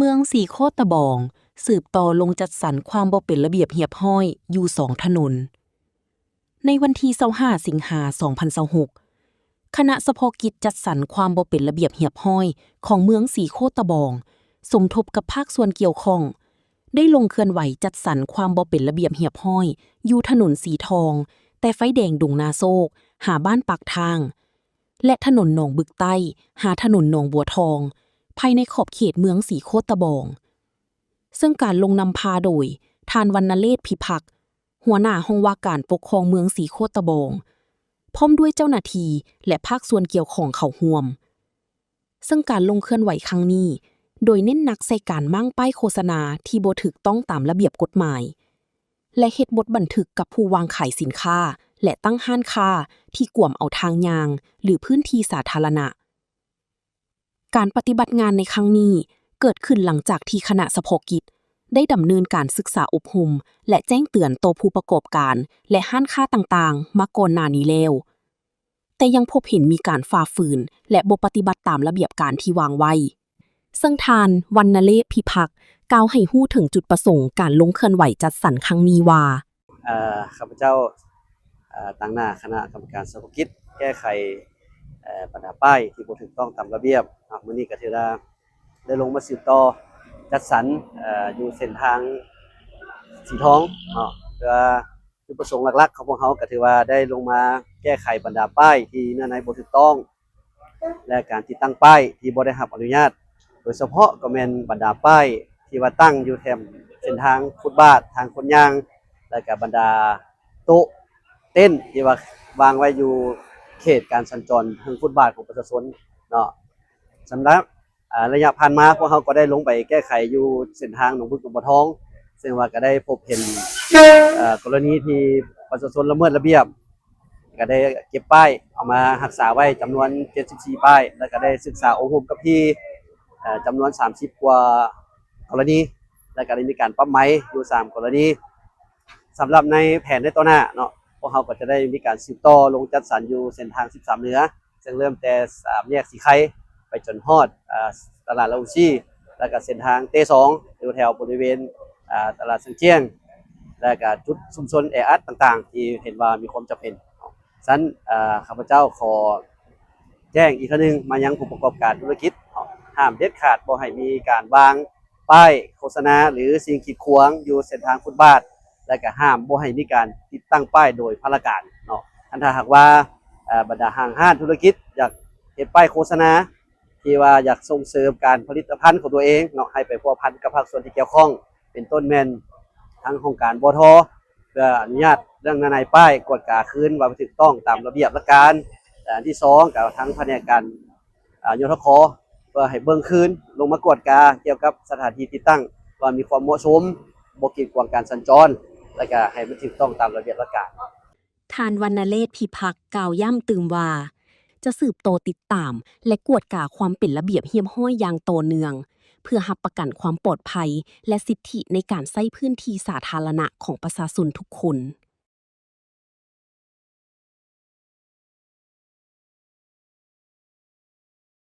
มืองสีโคตะบองสืบต่อลงจัดสรรความบ่เป็นระเบียบเรียบร้อยอยู่2ถนนในวันที่25สิงหาคม2026คณะเฉพาะกิจจัดสรรความบ่เป็นระเบียบเรียบร้อยของเมืองสีโคตะบองสมทบกับภาคส่วนเกี่ยวข้องได้ลงเคลื่อนไหวจัดสรรความบ่เป็นระเบียบเรียบร้อยอยู่ถนนสีทองแต่ไฟแดงดงนาโซกหาบ้านปากทางและถนนหนองบึกใต้หาถนนหนองบัวทองภายในขอบเขตเมืองสีโคตะบองซึ่งการลงนำพาโดยท่านวรรณเรศพิพักษ์หัวหน้าห้องว่าการปกครองเมืองสีโคตะบองพร้อมด้วยเจ้าหน้าที่และภาคส่วนเกี่ยวข้องเข้าร่วมซึ่งการลงเคลื่อนไหวครั้งนี้โดยเน้นหนักใส่การมั่งป้ายโฆษณาที่บ่ถูกต้องตามระเบียบกฎหมายและเฮ็ดบทบันทึกกับผู้วางขายสินค้าและตั้งห้านค้าที่กวมเอาทางยางหรือพื้นที่สาธารณะการปฏิบัติงานในครั้งนี้เกิดขึ้นหลังจากที่คณะเฉพาะกิจได้ดำเนินการศึกษาอบรมและแจ้งเตือนต่อผู้ประกอบการและห้านค้าต่างๆมาก่อนหน้านี้แล้วแต่ยังพบเห็นมีการฝ่าฝืนและบ่ปฏิบัติตามระเบียบการที่วางไว้ซึ่งท่านวรรณเรศพิพักษ์กล่าวให้ฮู้ถึงจุดประสงค์การลงเคลื่อนไหวจัดสรรครั้งนี้ว่าข้าพเจ้าตั้งหน้าคณะกรรมการเฉพาะกิจแก้ไขปัญหาป้ายที่บ่ถูกต้องตามระเบียบมื้อนี้ก็ถือว่าได้ลงมาสืบต่อจัดสรรอยู่เส้นทางสีทองเพื่อจุดประสงค์หลักๆของพวกเขาก็ถือว่าได้ลงมาแก้ไขบรรดาป้ายที่เนื้อในบ่ถูกต้องและการติดตั้งป้ายที่บ่ได้รับอนุญาตโดยเฉพาะก็แม่นบรรดาป้ายที่ว่าตั้งอยู่แถมเส้นทางฟุตบาททางคนย่างและก็บรรดาโต๊ะเต้นที่ว่าวางไว้อยู่เขตการสัญจรทางฟุตบาทของประชาชนเนาะสำหรับระยะผ่านมาพวกเขาก็ได้ลงไปแก้ไขอยู่เส้นทางหนองบึกหนองบัวทองซึ่งว่าก็ได้พบเห็นกรณีที่ประชาชนละเมิดระเบียบก็ได้เก็บป้ายเอามารักษาไว้จำนวน74ป้ายแล้วก็ได้ศึกษาอบรมกับที่จำนวน30กว่ากรณีแล้วก็ได้มีการปรับไหมอยู่3กรณีสำหรับในแผนในต่อหน้าเนาะพวกเขาก็จะได้มีการสืบต่อลงจัดสรรอยู่เส้นทาง13เหนือซึ่งเริ่มแต่3แยกสีไข่ไปจนฮอดตลาดลาอูซี่แล้วก็เส้นทางเต2อยู่แถวบริเวณตลาดเซิงเจี้ยงแล้วก็จุดชุมชนแออัดต่างๆที่เห็นว่ามีความจำเป็นฉะนั้นข้าพเจ้าขอแจ้งอีกครั้งนึงมายังผู้ประกอบการธุรกิจห้ามเด็ดขาดบ่ให้มีการวางป้ายโฆษณาหรือสิ่งกีดขวางอยู่เส้นทางฟุตบาทและก็ห้ามบ่ให้มีการติดตั้งป้ายโดยพลการเนาะถ้าหากว่าบรรดาห้างธุรกิจอยากเฮ็ดป้ายโฆษณาที่ว่าอยากส่งเสริมการผลิตภัณฑ์ของตัวเองเนาะให้ไปพัวพันกับภาคส่วนที่เกี่ยวข้องเป็นต้นแม่นทางโครงการบท.เพื่ออนุญาตเรื่องในป้ายกวดกาคืนว่าถูกต้องตามระเบียบราชการอันที่2กับทั้งแผนกการยทค.เพื่อให้เบิ่งคืนลงมากวดกาเกี่ยวกับสถานที่ติดตั้งว่ามีความเหมาะสมบ่กีดขวางการสัญจรและก็ให้มันถูกต้องตามระเบียบราชการท่านวรรณเรศพิพักษ์กล่าวย้ำเติมว่าจะสืบโตติดตามและกวดกาความเป็นระเบียบเรียบร้อยอย่างต่อเนื่องเพื่อรับประกันความปลอดภัยและสิทธิในการใช้พื้นที่สาธารณะของประชาชนทุกคน